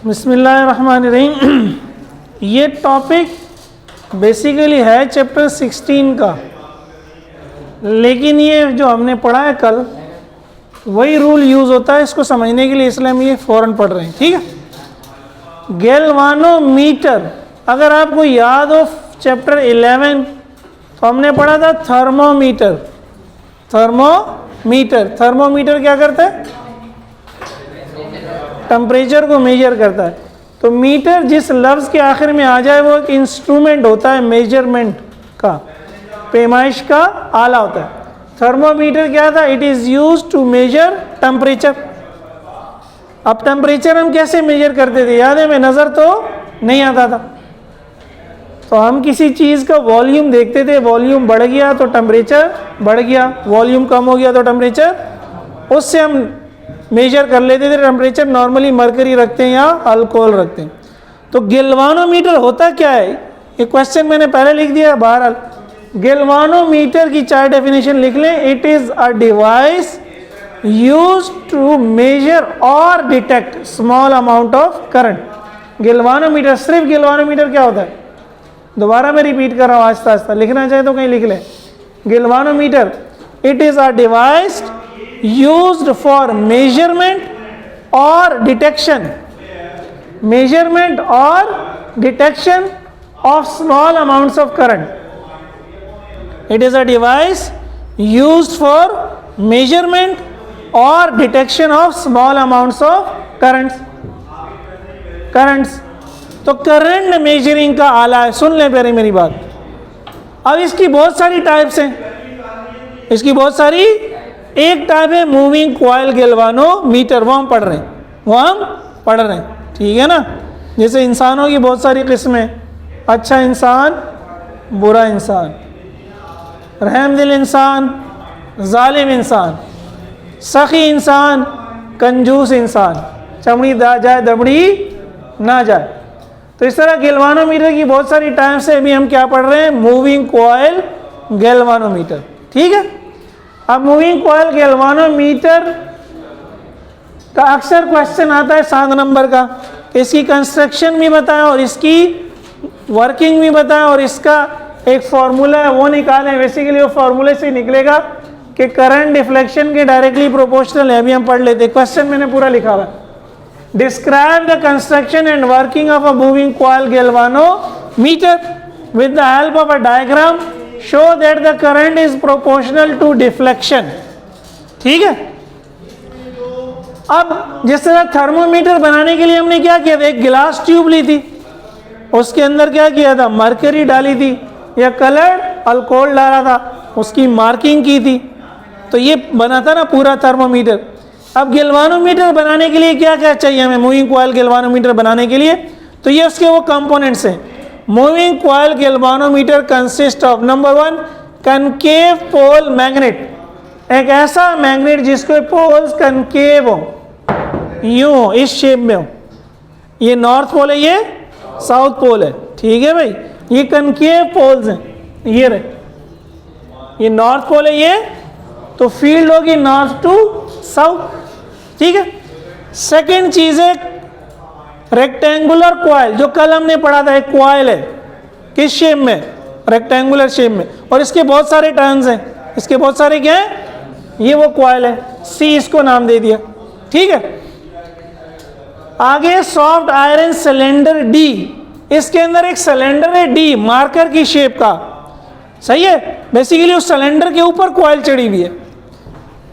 बिस्मिल्लाहिर्रहमानिर्रहीम। ये topic basically है चैप्टर 16 का, लेकिन ये जो हमने पढ़ा है कल वही रूल यूज़ होता है इसको समझने के लिए, इसलिए हम ये फ़ौरन पढ़ रहे हैं। ठीक है। गैल्वानोमीटर, अगर आपको याद हो चैप्टर 11 तो हमने पढ़ा था थर्मोमीटर। थर्मोमीटर क्या करता है? टेम्परेचर को मेजर करता है। तो मीटर जिस लफ्ज़ के आखिर में आ जाए वो एक इंस्ट्रूमेंट होता है, मेजरमेंट का, पैमाइश का आला होता है। थर्मोमीटर क्या था? It is used to measure temperature. अब टेम्परेचर हम कैसे मेजर करते थे? याद है? में नज़र तो नहीं आता था, तो हम किसी चीज़ का वॉल्यूम देखते थे, वॉल्यूम बढ़ गया तो टेम्परेचर बढ़ गया, वॉल्यूम कम हो गया तो टेम्परेचर, उससे हम मेजर कर लेते थे टेम्परेचर। नॉर्मली मरकरी रखते हैं या अल्कोहल रखते हैं। तो गैल्वानोमीटर होता क्या है? ये क्वेश्चन मैंने पहले लिख दिया। बहरहाल गैल्वानोमीटर की 4 डेफिनेशन लिख लें। It is a device used to measure और detect small amount of current. Galvanometer, सिर्फ गैल्वानोमीटर क्या होता है? दोबारा मैं रिपीट कर रहा हूँ आहिस्ता आहिस्ता, लिखना चाहे तो कहीं लिख लें। Galvanometer, it is a device used for measurement or detection of small amounts of current. It is a device used for measurement or detection of small amounts of currents. तो करंट मेजरिंग का आला है। सुन ले पहले मेरी बात। अब इसकी बहुत सारी टाइप्स हैं, इसकी बहुत सारी। एक टाइप है मूविंग कॉइल गैल्वानोमीटर, वो हम पढ़ रहे हैं। ठीक है ना। जैसे इंसानों की बहुत सारी किस्में, अच्छा इंसान, बुरा इंसान, रहमदिल इंसान, जालिम इंसान, सखी इंसान, कंजूस इंसान, चमड़ी जाए दबड़ी ना जाए। तो इस तरह गैल्वानोमीटर की बहुत सारी टाइप्स है। अभी हम क्या पढ़ रहे हैं? Moving coil galvanometer. ठीक है। अब मूविंग कॉइल गैल्वानोमीटर का अक्सर क्वेश्चन आता है 7 नंबर का। इसकी कंस्ट्रक्शन भी बताएं और इसकी वर्किंग भी बताएं और इसका एक फार्मूला है वो निकालें। बेसिकली वो फार्मूले से निकलेगा कि करंट डिफ्लेक्शन के डायरेक्टली प्रोपोर्शनल है। अभी हम पढ़ लेते हैं। क्वेश्चन मैंने पूरा लिखा हुआ है। Describe the construction and working of a moving coil galvanometer with the help of a diagram. Show that the current is proportional to deflection. ठीक है। अब जिस तरह थर्मोमीटर बनाने के लिए हमने क्या किया था? एक गिलास ट्यूब ली थी, उसके अंदर क्या किया था? मरकरी डाली थी या कलर्ड अल्कोहल डाला था, उसकी मार्किंग की थी, तो ये बना था ना पूरा थर्मोमीटर। अब गैल्वानोमीटर बनाने के लिए क्या क्या चाहिए हमें? मूविंग कॉइल गैल्वानोमीटर बनाने के लिए तो ये उसके वो कंपोनेंट्स हैं। Moving coil galvanometer consist of number 1 concave pole magnet, एक ऐसा मैग्नेट जिसके पोल्स कनकेव हो, यूं हो, इस शेप में हो। ये नॉर्थ पोल है, ये साउथ पोल है। ठीक है भाई, ये कनकेव पोल्स हैं। ये रहे, ये नॉर्थ पोल है, ये तो फील्ड होगी नॉर्थ टू साउथ। ठीक है। सेकेंड चीज है रेक्टेंगुलर कॉइल, जो कल हमने पढ़ा था। एक कॉइल है किस शेप में? रेक्टेंगुलर शेप में, और इसके बहुत सारे टर्न्स हैं। इसके बहुत सारे क्या हैं? ये वो कॉइल है, सी इसको नाम दे दिया। ठीक है। आगे सॉफ्ट आयरन सिलेंडर डी, इसके अंदर एक सिलेंडर है डी, मार्कर की शेप का। सही है। बेसिकली उस सिलेंडर के ऊपर कॉइल चढ़ी हुई है।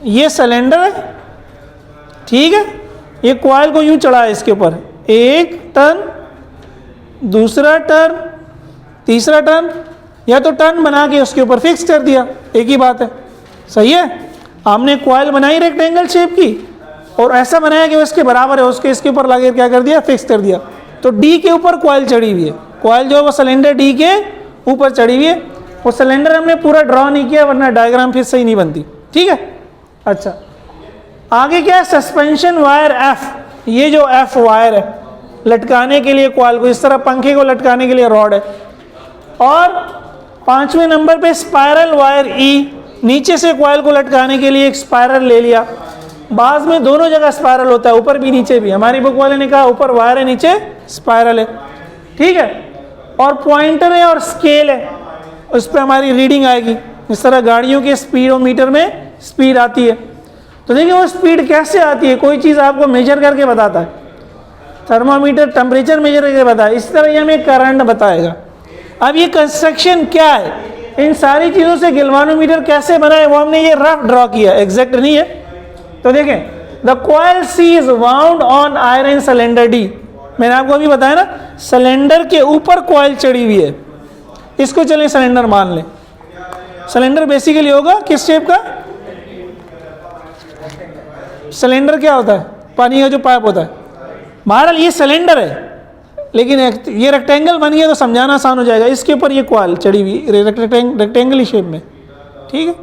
ये सिलेंडर है, ठीक है। ये कॉइल को यूं चढ़ा है इसके ऊपर, एक टर्न, दूसरा टर्न, तीसरा टर्न, या तो टर्न बना के उसके ऊपर फिक्स कर दिया, एक ही बात है। सही है। हमने कॉइल बनाई रेक्टेंगल शेप की और ऐसा बनाया कि वो इसके बराबर है, उसके इसके ऊपर लगे क्या कर दिया? फिक्स कर दिया। तो डी के ऊपर कॉइल चढ़ी हुई है। कॉइल जो है वो सिलेंडर डी के ऊपर चढ़ी हुई है। वो सिलेंडर हमने पूरा ड्रॉ नहीं किया वरना डायग्राम फिर सही नहीं बनती। ठीक है। अच्छा, आगे क्या है? Suspension wire F. ये जो एफ वायर है लटकाने के लिए कॉइल को, इस तरह पंखे को लटकाने के लिए रॉड है। और 5वें नंबर पे स्पाइरल वायर ई, नीचे से कॉइल को लटकाने के लिए एक स्पाइरल ले लिया। बाद में दोनों जगह स्पायरल होता है, ऊपर भी नीचे भी। हमारी बुक वाले ने कहा ऊपर वायर है नीचे स्पायरल है, ठीक है। और पॉइंटर है और स्केल है, उस पर हमारी रीडिंग आएगी। इस तरह गाड़ियों के स्पीडोमीटर में स्पीड आती है। तो देखिए वो स्पीड कैसे आती है, कोई चीज़ आपको मेजर करके बताता है, थर्मामीटर टेम्परेचर मेजर करके बताता है, इस तरह ये हमें करंट बताएगा। अब ये कंस्ट्रक्शन क्या है, इन सारी चीज़ों से गैल्वानोमीटर कैसे बना है वो हमने ये रफ ड्रॉ किया, एग्जैक्ट नहीं है। तो देखें, the coil C is wound on iron cylinder D. मैंने आपको अभी बताया ना, सिलेंडर के ऊपर कॉइल चढ़ी हुई है, इसको चले सिलेंडर मान लें। सिलेंडर बेसिकली होगा किस शेप का, सिलेंडर क्या होता है, पानी का जो पाइप होता है। बहरहाल ये सिलेंडर है, लेकिन ये रेक्टेंगल बन गया तो समझाना आसान हो जाएगा। इसके ऊपर ये कॉइल चढ़ी हुई रेक्टेंगल शेप में, ठीक है,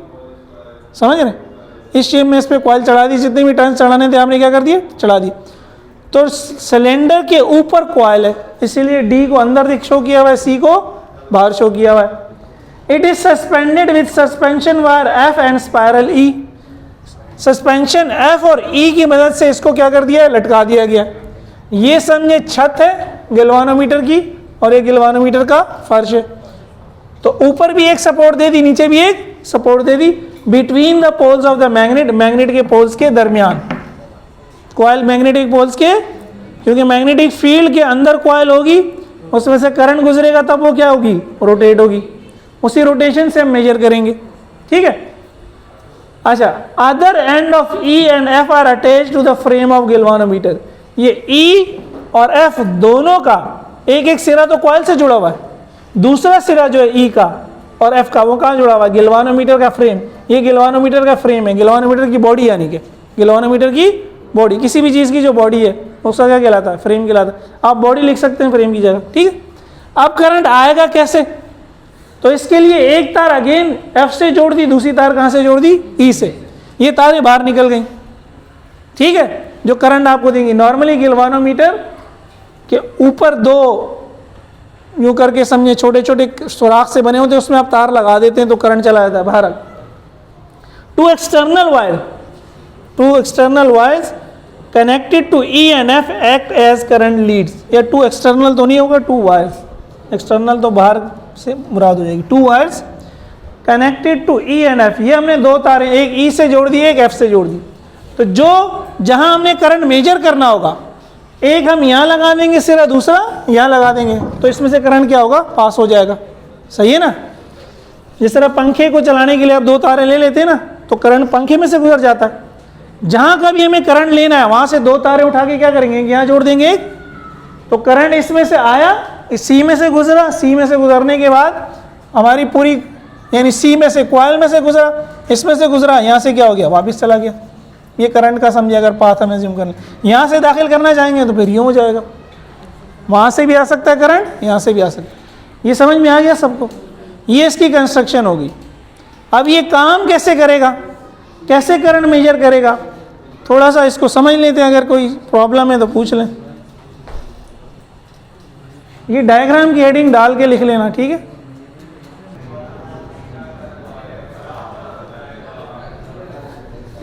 समझ रहे हैं। इस शेप में इस पर कॉइल चढ़ा दी, जितने भी टर्न चढ़ाने थे आपने क्या कर दिए, चढ़ा दी। तो सिलेंडर के ऊपर कॉइल है, इसीलिए डी को अंदर शो किया हुआ है, सी को बाहर शो किया हुआ है। It is suspended with suspension wire F and spiral E. Suspension F और ई की मदद से इसको क्या कर दिया है, लटका दिया गया। ये समझे छत है गैल्वानोमीटर की और ये गैल्वानोमीटर का फर्श है। तो ऊपर भी एक सपोर्ट दे दी, नीचे भी एक सपोर्ट दे दी, between the poles of the magnet, magnet के पोल्स के दरमियान। कॉइल मैग्नेटिक पोल्स के, क्योंकि मैग्नेटिक फील्ड के अंदर कॉइल होगी, उसमें से करंट गुजरेगा, तब वो क्या होगी, रोटेट होगी। उसी रोटेशन से हम मेजर करेंगे, ठीक है। अच्छा, other end of E and F are attached to the frame of galvanometer. ये ई और एफ दोनों का एक एक सिरा तो कॉइल से जुड़ा हुआ है, दूसरा सिरा जो है ई का और एफ का वो कहाँ जुड़ा हुआ है, गैल्वानोमीटर का फ्रेम। ये गैल्वानोमीटर का फ्रेम है, गैल्वानोमीटर की बॉडी, यानी कि गैल्वानोमीटर की बॉडी, किसी भी चीज़ की जो बॉडी है उसका क्या कहलाता है, फ्रेम कहलाता है। आप बॉडी लिख सकते हैं फ्रेम की जगह, ठीक है। अब करंट आएगा कैसे, तो इसके लिए एक तार अगेन एफ से जोड़ दी, दूसरी तार कहाँ से जोड़ दी, ई से। ये तारें बाहर निकल गई, ठीक है, जो करंट आपको देंगी। नॉर्मली गैल्वानोमीटर के ऊपर दो यूं करके समझे छोटे छोटे सुराख से बने होते हैं, उसमें आप तार लगा देते हैं तो करंट चला जाता है बाहर। Two external wires connected to E and F act as current leads. या टू एक्सटर्नल तो नहीं होगा, टू वायर्स, एक्सटर्नल तो बाहर से मुराद हो जाएगी। Two wires connected to E and F, ये हमने दो तारें एक ई से जोड़ दी, एक एफ से जोड़ दी। तो जो जहां हमने करंट मेजर करना होगा, एक हम यहाँ लगा देंगे सिरा, दूसरा यहाँ लगा देंगे, तो इसमें से करंट क्या होगा, पास हो जाएगा। सही है ना। जिस तरह पंखे को चलाने के लिए आप दो तारें ले लेते हैं ना, तो करंट पंखे में से गुजर जाता है। जहाँ का भी हमें करंट लेना है वहाँ से दो तारें उठा के क्या करेंगे, यहाँ जोड़ देंगे एक, तो करंट इसमें से आया, इस सी में से गुजरा, सी में से गुजरने के बाद हमारी पूरी, यानी सी में से कॉइल में से गुजरा, इसमें से गुजरा, यहाँ से क्या हो गया, वापस चला गया। ये करंट का समझे अगर पाथ हमें ज़ूम करना, यहाँ से दाखिल करना चाहेंगे तो फिर यूँ हो जाएगा, वहाँ से भी आ सकता है करंट, यहाँ से भी आ सकता है। ये समझ में आ गया सबको, ये इसकी कंस्ट्रक्शन होगी। अब ये काम कैसे करेगा, कैसे करंट मेजर करेगा, थोड़ा सा इसको समझ लेते हैं, अगर कोई प्रॉब्लम है तो पूछ लें। ये डायग्राम की हेडिंग डाल के लिख लेना, ठीक है।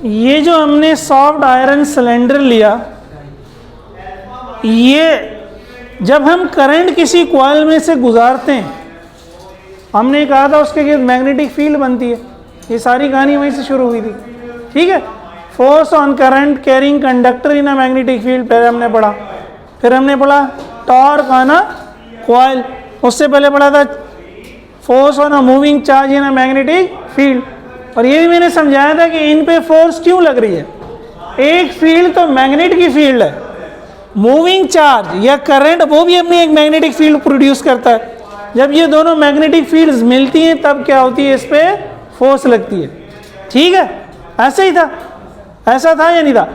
ये जो हमने सॉफ्ट आयरन सिलेंडर लिया, ये जब हम करंट किसी कॉइल में से गुजारते हैं, हमने कहा था उसके गिर्द मैग्नेटिक फील्ड बनती है। ये सारी कहानी वहीं से शुरू हुई थी, ठीक है। Force on current carrying conductor in a magnetic field पहले हमने पढ़ा, फिर हमने पढ़ा टॉर्क ऑन अ कॉइल, उससे पहले पढ़ा था force on a moving charge in a magnetic field. और ये भी मैंने समझाया था कि इन पे फोर्स क्यों लग रही है। एक फील्ड तो मैग्नेट की फील्ड है, मूविंग चार्ज या करंट वो भी अपनी एक मैग्नेटिक फील्ड प्रोड्यूस करता है। जब ये दोनों मैग्नेटिक फील्ड्स मिलती हैं तब क्या होती है, इस पे फोर्स लगती है, ठीक है। ऐसे ही था, ऐसा था या नहीं था।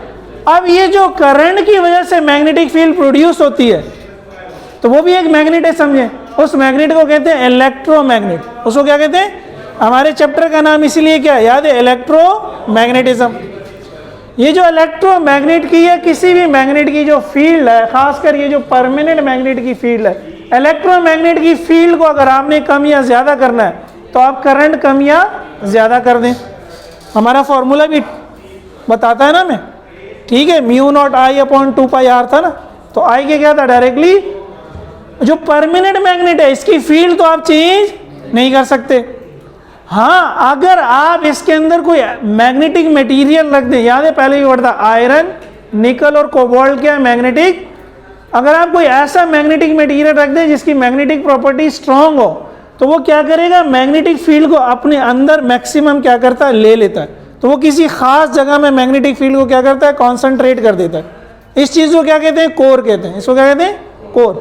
अब ये जो करंट की वजह से मैग्नेटिक फील्ड प्रोड्यूस होती है, तो वो भी एक मैग्नेट है, समझे। उस मैग्नेट को कहते हैं इलेक्ट्रोमैग्नेट। उसको क्या कहते हैं, हमारे चैप्टर का नाम इसीलिए क्या याद है, इलेक्ट्रोमैग्नेटिज्म। ये जो इलेक्ट्रोमैग्नेट की है, किसी भी मैग्नेट की जो फील्ड है, खासकर ये जो परमानेंट मैग्नेट की फील्ड है, इलेक्ट्रोमैग्नेट की फील्ड को अगर आपने कम या ज़्यादा करना है तो आप करंट कम या ज़्यादा कर दें। हमारा फॉर्मूला भी बताता है ना, मैं ठीक है, mu not I upon 2πr था ना, तो आई के क्या था डायरेक्टली, जो परमानेंट मैग्नेट है इसकी फील्ड तो आप चेंज नहीं कर सकते। हाँ, अगर आप इसके अंदर कोई मैग्नेटिक मटेरियल रख दें, याद है पहले भी वर्ड था आयरन, निकल और कोबाल्ट क्या है मैग्नेटिक, अगर आप कोई ऐसा मैग्नेटिक मटेरियल रख दें जिसकी मैग्नेटिक प्रॉपर्टी स्ट्रांग हो, तो वो क्या करेगा, मैग्नेटिक फील्ड को अपने अंदर मैक्सिमम क्या करता है, ले लेता है। तो वो किसी खास जगह में मैग्नेटिक फील्ड को क्या करता है, कॉन्सेंट्रेट कर देता है। इस चीज़ को क्या कहते हैं, कोर कहते हैं। इसको क्या कहते हैं, कोर।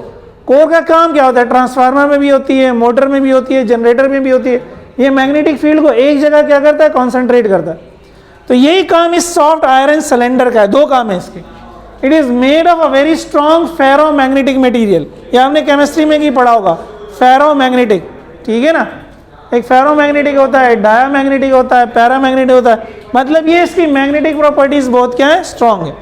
कोर का काम क्या होता है, ट्रांसफार्मर में भी होती है, मोटर में भी होती है, जनरेटर में भी होती है। ये मैग्नेटिक फील्ड को एक जगह क्या करता है, कॉन्सेंट्रेट करता है। तो यही काम इस सॉफ्ट आयरन सिलेंडर का है। दो काम है इसके। It is made of a very strong ferromagnetic material. ये आपने केमिस्ट्री में भी पढ़ा होगा, फेरो मैग्नेटिक, ठीक है ना। एक फेरो मैग्नेटिक होता है, डाया मैग्नेटिक होता है, पैरा मैग्नेटिक होता है। मतलब ये इसकी मैग्नेटिक प्रॉपर्टीज बहुत क्या है, स्ट्रॉन्ग है।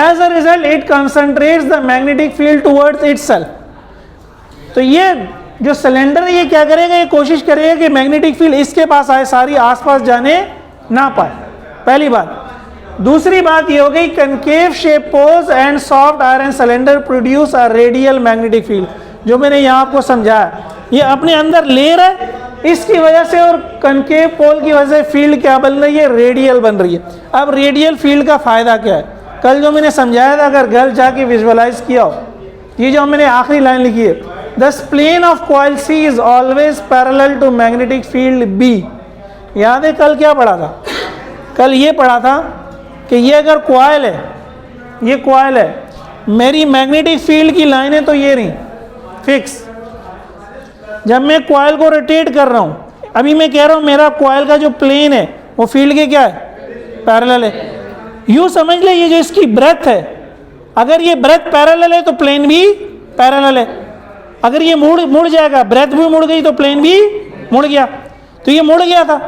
As a result it concentrates the magnetic field towards itself. तो ये जो सिलेंडर है ये क्या करेगा, ये कोशिश करेगा कि मैग्नेटिक फील्ड इसके पास आए, सारी आसपास जाने ना पाए, पहली बात। दूसरी बात ये हो गई, concave shape poles and soft iron cylinder produce a radial magnetic field. जो मैंने यहाँ आपको समझाया, ये अपने अंदर ले रहा है, इसकी वजह से और कनकेव पोल की वजह से फील्ड क्या बन रही है, रेडियल बन रही है। अब रेडियल फील्ड का फायदा क्या है, कल जो मैंने समझाया था, अगर घर जाके विजुअलाइज किया हो, ये जो मैंने आखिरी लाइन लिखी है, the plane of coil C is always parallel to magnetic field B. याद है कल क्या पढ़ा था, कल ये पढ़ा था कि ये अगर कॉइल है, ये कॉइल है, मेरी मैग्नेटिक फील्ड की लाइन है तो ये नहीं फिक्स। जब मैं कॉइल को रोटेट कर रहा हूँ, अभी मैं कह रहा हूँ मेरा कॉइल का जो प्लेन है वो फील्ड के क्या है, पैरेलल है। यूँ समझ ले, ये जो इसकी ब्रेथ है, अगर ये ब्रेथ पैरेलल है तो प्लेन भी पैरेलल है। अगर ये मुड़ जाएगा, ब्रेथ भी मुड़ गई तो प्लेन भी मुड़ गया। तो ये मुड़ गया था,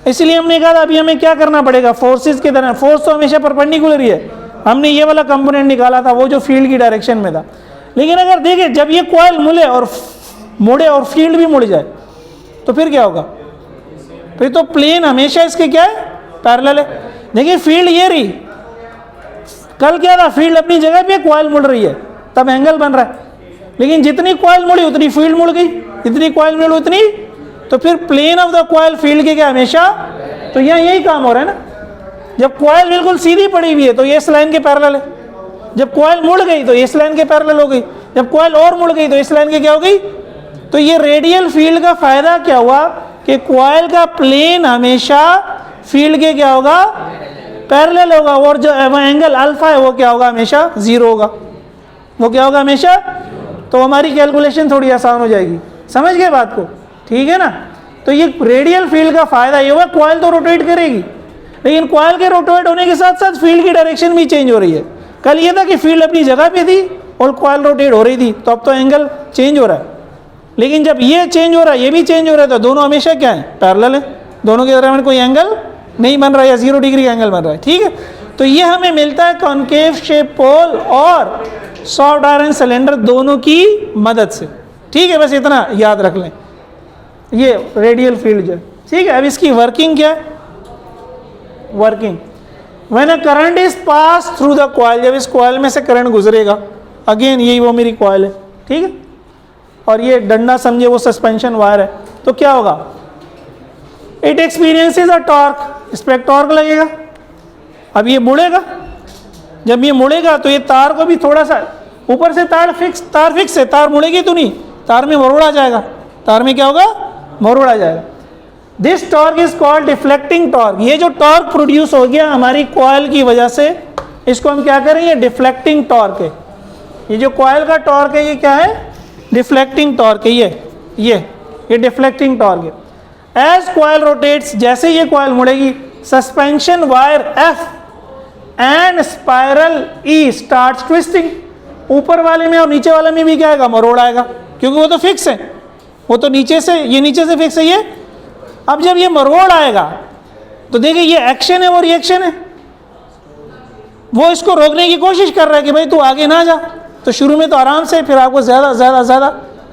इसलिए हमने कहा था अभी हमें क्या करना पड़ेगा, फोर्सेस के तरह। फोर्स तो हमेशा परपेंडिकुलर ही है, हमने ये वाला कंपोनेंट निकाला था वो जो फील्ड की डायरेक्शन में था। लेकिन अगर देखें जब ये कॉइल मुड़े और फील्ड भी मुड़ जाए तो फिर क्या होगा, फिर तो प्लेन हमेशा इसके क्या है, पैरेलल है। देखिए फील्ड ये रही, कल क्या था, फील्ड अपनी जगह पे, कॉइल मुड़ रही है, तब एंगल बन रहा है। लेकिन जितनी कॉइल मुड़ी उतनी फील्ड मुड़ गई, जितनी कॉइल मुड़ी उतनी, तो फिर plane of the coil field के क्या हमेशा, तो यहाँ यही काम हो रहा है ना। जब कॉइल बिल्कुल सीधी पड़ी हुई है तो ये इस लाइन के पैरेलल है, जब कॉइल मुड़ गई तो इस लाइन के पैरेलल हो गई, जब कॉइल और मुड़ गई तो इस लाइन के क्या हो गई। तो ये रेडियल फील्ड का फायदा क्या हुआ कि कॉइल का प्लेन हमेशा फील्ड के क्या होगा, पैरेलल होगा, और जो एंगल अल्फा है वो क्या होगा, हमेशा जीरो होगा, वो क्या होगा हमेशा। तो हमारी कैलकुलेशन थोड़ी आसान हो जाएगी, समझ गए बात को, ठीक है ना। तो ये रेडियल फील्ड का फायदा ये हुआ, कॉइल तो रोटेट करेगी, लेकिन कॉइल के रोटेट होने के साथ साथ फील्ड की डायरेक्शन भी चेंज हो रही है। कल ये था कि फील्ड अपनी जगह पे थी और कॉइल रोटेट हो रही थी, तो अब तो एंगल चेंज हो रहा है। लेकिन जब ये चेंज हो रहा है, ये भी चेंज हो रहा है, तो दोनों हमेशा क्या है, पैरेलल है, दोनों के दरमियान कोई एंगल नहीं बन रहा है, या 0 डिग्री का एंगल बन रहा है, ठीक है। तो ये हमें मिलता है कॉनकेव शेप पोल और सॉफ्ट आयरन सिलेंडर दोनों की मदद से, ठीक है। बस इतना याद रख लें, ये रेडियल फील्ड जो है, ठीक है। अब इसकी वर्किंग क्या है, working when a current is pass through the coil, जब इस कॉइल में से करंट गुजरेगा, अगेन यही वो मेरी कॉइल है, ठीक है, और ये डंडा समझे वो सस्पेंशन वायर है, तो क्या होगा, इट एक्सपीरियंसेस अ टॉर्क, इस पर एक टॉर्क लगेगा। अब ये मुड़ेगा, जब ये मुड़ेगा तो ये तार को भी थोड़ा सा ऊपर से, तार फिक्स है, तार मुड़ेगी तो नहीं, तार में मरोड़ आ जाएगा, तार में क्या होगा, मरोड़ आ जाएगा। This torque is called deflecting torque. ये जो टॉर्क प्रोड्यूस हो गया हमारी कॉइल की वजह से, इसको हम क्या करेंगे, डिफ्लेक्टिंग टॉर्क है। ये जो कॉइल का टॉर्क है ये क्या है, डिफ्लेक्टिंग टॉर्क है, ये डिफ्लेक्टिंग टॉर्क है। एज कॉइल रोटेट्स, जैसे ये कॉइल मुड़ेगी, suspension wire F and spiral E starts twisting. ऊपर वाले में और नीचे वाले में भी क्या आएगा, मरोड़ आएगा, क्योंकि वो तो फिक्स है, वो तो नीचे से, ये नीचे से फिक्स है ये। अब जब ये मरोड़ आएगा तो देखिए ये एक्शन है, वो रिएक्शन है, वो इसको रोकने की कोशिश कर रहा है कि भाई तू आगे ना जा। तो शुरू में तो आराम से, फिर आपको ज़्यादा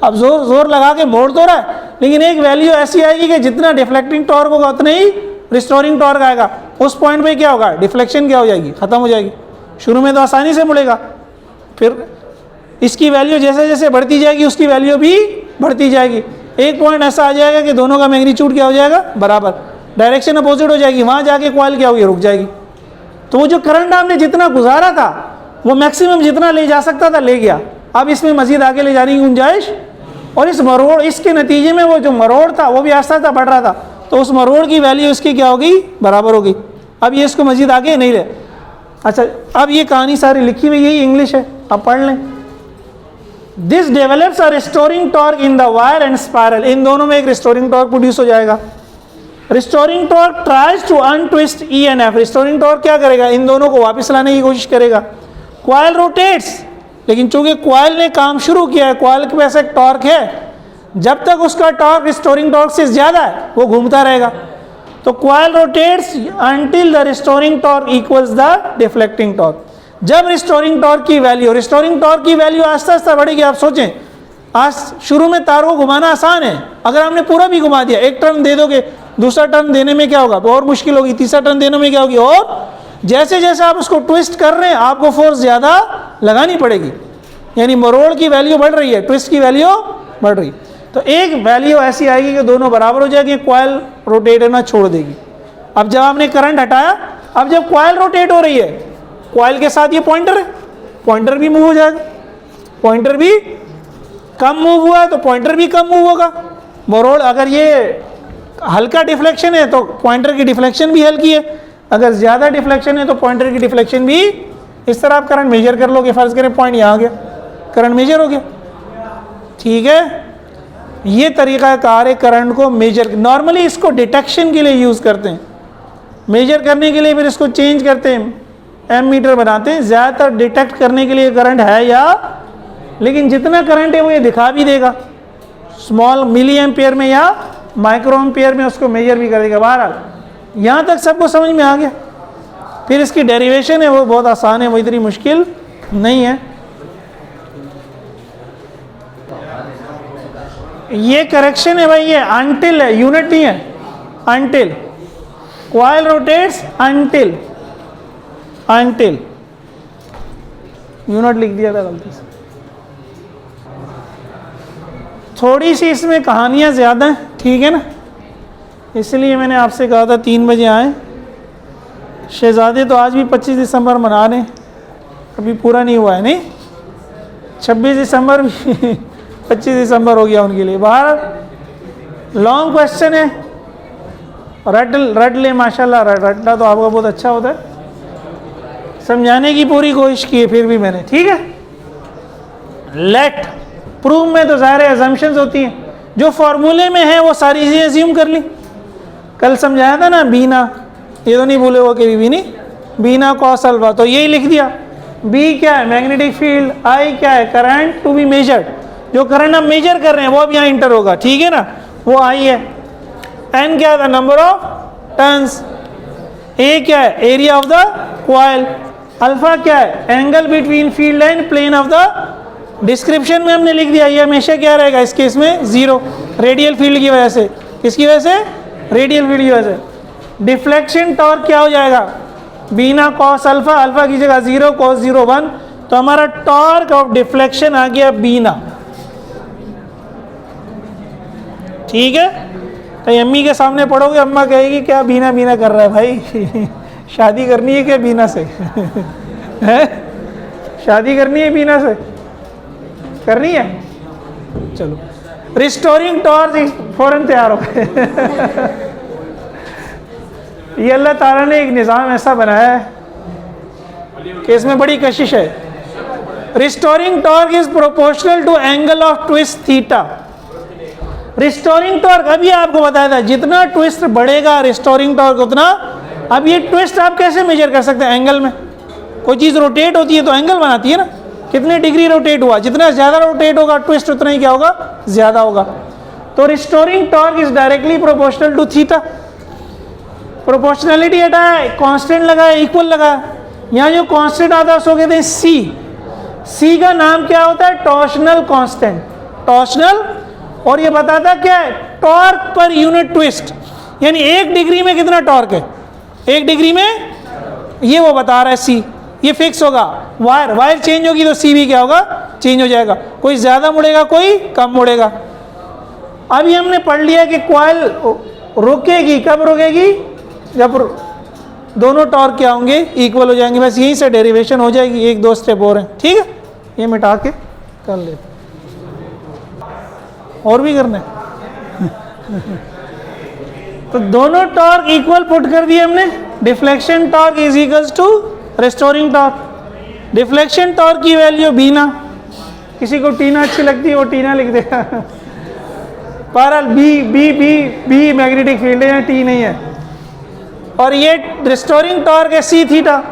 अब जोर लगा के मोड़ तो रहा है, लेकिन एक वैल्यू ऐसी आएगी कि जितना डिफ्लेक्टिंग टॉर्क होगा उतना ही रिस्टोरिंग टॉर्क आएगा। उस पॉइंट पे क्या होगा, डिफ्लेक्शन क्या हो जाएगी, ख़त्म हो जाएगी। शुरू में तो आसानी से मुड़ेगा, फिर इसकी वैल्यू जैसे जैसे बढ़ती जाएगी उसकी वैल्यू भी बढ़ती जाएगी। एक पॉइंट ऐसा आ जाएगा कि दोनों का मैग्नीट्यूड क्या हो जाएगा, बराबर, डायरेक्शन अपोजिट हो जाएगी, वहाँ जाके कॉइल क्या होगी, रुक जाएगी। तो वो जो करंट आपने जितना गुजारा था वो मैक्सिमम जितना ले जा सकता था ले गया, अब इसमें मजीद आगे ले जाने की गुंजाइश, और इस मरोड़, इसके नतीजे में वो जो मरोड़ था वो भी आस्ता आस्ता बढ़ रहा था, तो उस मरोड़ की वैल्यू इसकी क्या होगी, बराबर होगी। अब ये इसको मजीद आगे नहीं ले। अच्छा, अब ये कहानी सारी लिखी हुई यही इंग्लिश है, आप पढ़ लें। This develops a restoring torque in the wire and spiral, इन दोनों में एक रिस्टोरिंग टॉर्क प्रोड्यूस हो जाएगा। Restoring torque tries to untwist E and F, restoring torque क्या करेगा, इन दोनों को वापस लाने की कोशिश करेगा। कॉइल रोटेट्स, लेकिन चूंकि कॉइल ने काम शुरू किया है, कॉइल के पास एक टॉर्क है, जब तक उसका टॉर्क रिस्टोरिंग टॉर्क से ज्यादा है वो घूमता रहेगा। तो coil rotates until the restoring torque equals the deflecting torque. जब रिस्टोरिंग टॉर्क की वैल्यू आस्ता आस्ता बढ़ेगी। आप सोचें, आज शुरू में तार को घुमाना आसान है, अगर आपने पूरा भी घुमा दिया, एक टर्न दे दोगे, दूसरा टर्न देने में क्या होगा, और मुश्किल होगी, तीसरा टर्न देने में क्या होगी, और जैसे जैसे आप उसको ट्विस्ट कर रहे हैं आपको फोर्स ज़्यादा लगानी पड़ेगी, यानी मरोड़ की वैल्यू बढ़ रही है, ट्विस्ट की वैल्यू बढ़ रही। तो एक वैल्यू ऐसी आएगी कि दोनों बराबर हो जाएगी, कॉइल रोटेट होना छोड़ देगी। अब जब आपने करंट हटाया, अब जब कॉइल रोटेट हो रही है, कॉइल के साथ ये पॉइंटर है, पॉइंटर भी मूव हो जाएगा, पॉइंटर भी कम मूव हुआ है तो पॉइंटर भी कम मूव होगा। मरोड़, अगर ये हल्का डिफ्लेक्शन है तो पॉइंटर की डिफ्लेक्शन भी हल्की है, अगर ज़्यादा डिफ्लेक्शन है तो पॉइंटर की डिफ्लेक्शन भी। इस तरह आप करंट मेजर कर लोगे, फर्ज करें पॉइंट यहाँ आ गया, करंट मेजर हो गया, ठीक है। ये तरीका कार है करंट को मेजर। नॉर्मली इसको डिटेक्शन के लिए यूज़ करते हैं, मेजर करने के लिए फिर इसको चेंज करते हैं, एम मीटर बनाते हैं, ज़्यादातर डिटेक्ट करने के लिए करंट है या, लेकिन जितना करंट है वो ये दिखा भी देगा, स्मॉल मिली एम्पियर में या माइक्रो एम्पियर में उसको मेजर भी कर देगा। बहरहाल यहाँ तक सबको समझ में आ गया। फिर इसकी डेरिवेशन है वो बहुत आसान है, वो इतनी मुश्किल नहीं है। ये करेक्शन है भाई, ये अंटिल है, यूनिट नहीं है, until. Coil rotates until, until unit लिख दिया था गलती से। थोड़ी सी इसमें कहानियाँ ज़्यादा हैं, ठीक है ना, इसलिए मैंने आपसे कहा था 3 बजे आए। शहजादे तो आज भी 25 दिसंबर मना रहे हैं, अभी पूरा नहीं हुआ है, नहीं 26 दिसंबर भी 25 दिसंबर हो गया उनके लिए। बाहर लॉन्ग क्वेश्चन है, रट ले माशाल्लाह, रटना तो आपका बहुत अच्छा होता है। समझाने की पूरी कोशिश की है फिर भी मैंने, ठीक है। लेट प्रूव में तो ज़ाहिर अजम्पशंस होती हैं, जो फॉर्मूले में है वो सारी चीज़ें अज्यूम कर ली। कल समझाया था ना बीना, ये तो नहीं भूले हो कि भी नहीं, बीना कॉस अल्फा, तो यही लिख दिया। बी क्या है, मैग्नेटिक फील्ड, आई क्या है, करंट टू बी मेजर्ड, जो करंट हम मेजर कर रहे हैं वो अब यहाँ इंटर होगा, ठीक है ना, वो आई है। एन क्या है, नंबर ऑफ टर्न्स। ए क्या है, area of the coil. Alpha क्या है, angle between field and plane of the. Description में हमने लिख दिया, ये हमेशा क्या रहेगा इस केस में, 0, रेडियल फील्ड की वजह से। किसकी वजह से, रेडियल फील्ड की वजह से। डिफ्लेक्शन टॉर्क क्या हो जाएगा, बीना कॉस अल्फा, अल्फा की जगह 0 कॉस 0 1, तो हमारा टॉर्क ऑफ डिफ्लेक्शन आ गया बीना, ठीक है। तो अम्मी के सामने पढ़ोगे, अम्मा कहेगी क्या बीना बीना कर रहा है भाई शादी करनी है क्या बीना से है, शादी करनी है बीना से, करनी है, चलो। रिस्टोरिंग टॉर्च फौरन तैयार हो गए ये अल्लाह ताला ने एक निज़ाम ऐसा बनाया है कि इसमें बड़ी कशिश है। Restoring torque is proportional to angle of twist theta. Restoring torque अभी आपको बताया था, जितना ट्विस्ट बढ़ेगा रिस्टोरिंग टॉर्क उतना। अब ये ट्विस्ट आप कैसे मेजर कर सकते हैं, एंगल में। कोई चीज़ रोटेट होती है तो एंगल बनाती है ना, कितने डिग्री रोटेट हुआ, जितना ज़्यादा रोटेट होगा ट्विस्ट उतना ही क्या होगा, ज़्यादा होगा। तो restoring torque is directly proportional to theta. Proportionality हटाया, कांस्टेंट लगाया, इक्वल लगाया, यहाँ जो कांस्टेंट आता है उसको कहते हैं सी। सी का नाम क्या होता है, टॉर्शनल कांस्टेंट, टॉर्शनल। और ये बताता क्या है, टॉर्क पर यूनिट ट्विस्ट, यानी 1 डिग्री में कितना टॉर्क है। 1 डिग्री में, ये वो बता रहा है सी, ये फिक्स होगा। वायर चेंज होगी तो सी भी क्या होगा, चेंज हो जाएगा, कोई ज़्यादा मुड़ेगा कोई कम मुड़ेगा। अभी हमने पढ़ लिया कि कॉइल रुकेगी, कब रुकेगी, जब दोनों टॉर्क क्या होंगे, इक्वल हो जाएंगे। बस यहीं से डेरिवेशन हो जाएगी, 1 2 स्टेप और हैं, ठीक है। ये मिटा के कर ले, और भी करना है तो दोनों टॉर्क इक्वल पुट कर दिए हमने। Deflection torque is equals to restoring torque. Deflection torque की वैल्यू बीना, किसी को टीना अच्छी लगती है वो टीना लिख देगा पर B B B B magnetic field है, टी नहीं है। और ये रेस्टोरिंग टॉर्क है सी थीटा।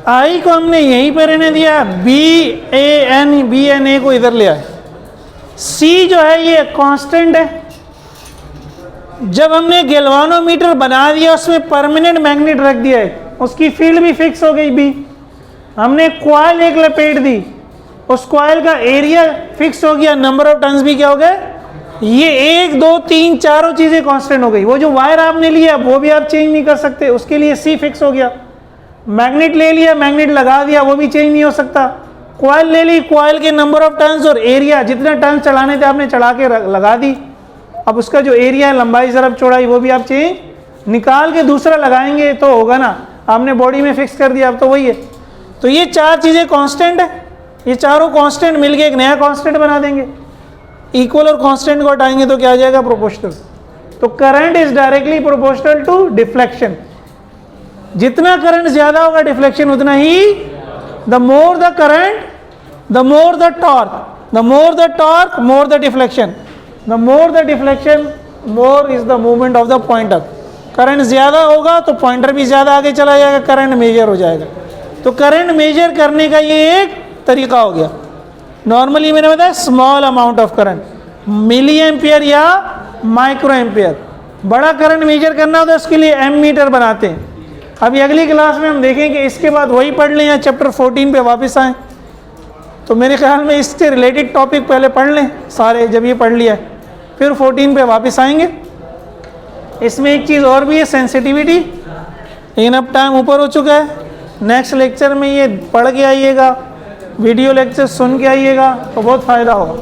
आई को हमने यहीं पर रहने दिया, बी एन ए को इधर ले आए। सी जो है ये कांस्टेंट है। जब हमने गैल्वानोमीटर बना दिया, उसमें परमानेंट मैग्नेट रख दिया है, उसकी फील्ड भी फिक्स हो गई बी। हमने कॉइल एक लपेट दी, उस कॉइल का एरिया फिक्स हो गया, नंबर ऑफ टर्न्स भी क्या हो गए, ये 1 2 3 चारों चीजें कांस्टेंट हो गई। वो जो वायर आपने लिया वो भी आप चेंज नहीं कर सकते, उसके लिए सी फिक्स हो गया। मैग्नेट ले लिया, मैग्नेट लगा दिया, वो भी चेंज नहीं हो सकता। कॉइल ले ली, कॉइल के नंबर ऑफ टर्न्स और एरिया, जितने टर्न्स चढ़ाने थे आपने चढ़ा के लगा दी। अब उसका जो एरिया है, लंबाई ज़रब चौड़ाई, वो भी आप चेंज निकाल के दूसरा लगाएंगे तो होगा ना। आपने बॉडी में फिक्स कर दिया, अब तो वही है। तो ये 4 चीज़ें कांस्टेंट है, ये चारों कांस्टेंट मिलके एक नया कांस्टेंट बना देंगे। इक्वल और कांस्टेंट को हटाएंगे तो क्या आ जाएगा, प्रोपोर्शनल। तो current is directly proportional to deflection. जितना करंट ज्यादा होगा डिफ्लेक्शन उतना ही, the more the current the more the torque, the more the torque more the deflection, the more the deflection more is the movement of the pointer. Current ज्यादा होगा तो pointer भी ज्यादा आगे चला जाएगा, करंट मेजर हो जाएगा। तो करंट मेजर करने का ये एक तरीका हो गया। नॉर्मली मैंने बताया small amount of current, milliampere या माइक्रो एम्पियर। बड़ा करंट मेजर करना हो तो उसके लिए एमीटर बनाते हैं। अभी अगली क्लास में हम देखेंगे, इसके बाद वही पढ़ लें या चैप्टर 14 पे वापस आएँ। तो मेरे ख्याल में इससे रिलेटेड टॉपिक पहले पढ़ लें सारे, जब ये पढ़ लिया है फिर 14 पे वापस आएंगे। इसमें एक चीज़ और भी है, सेंसिटिविटी। लेकिन अब टाइम ऊपर हो चुका है। नेक्स्ट लेक्चर में ये पढ़ के आइएगा, वीडियो लेक्चर सुन के आइएगा तो बहुत फ़ायदा होगा।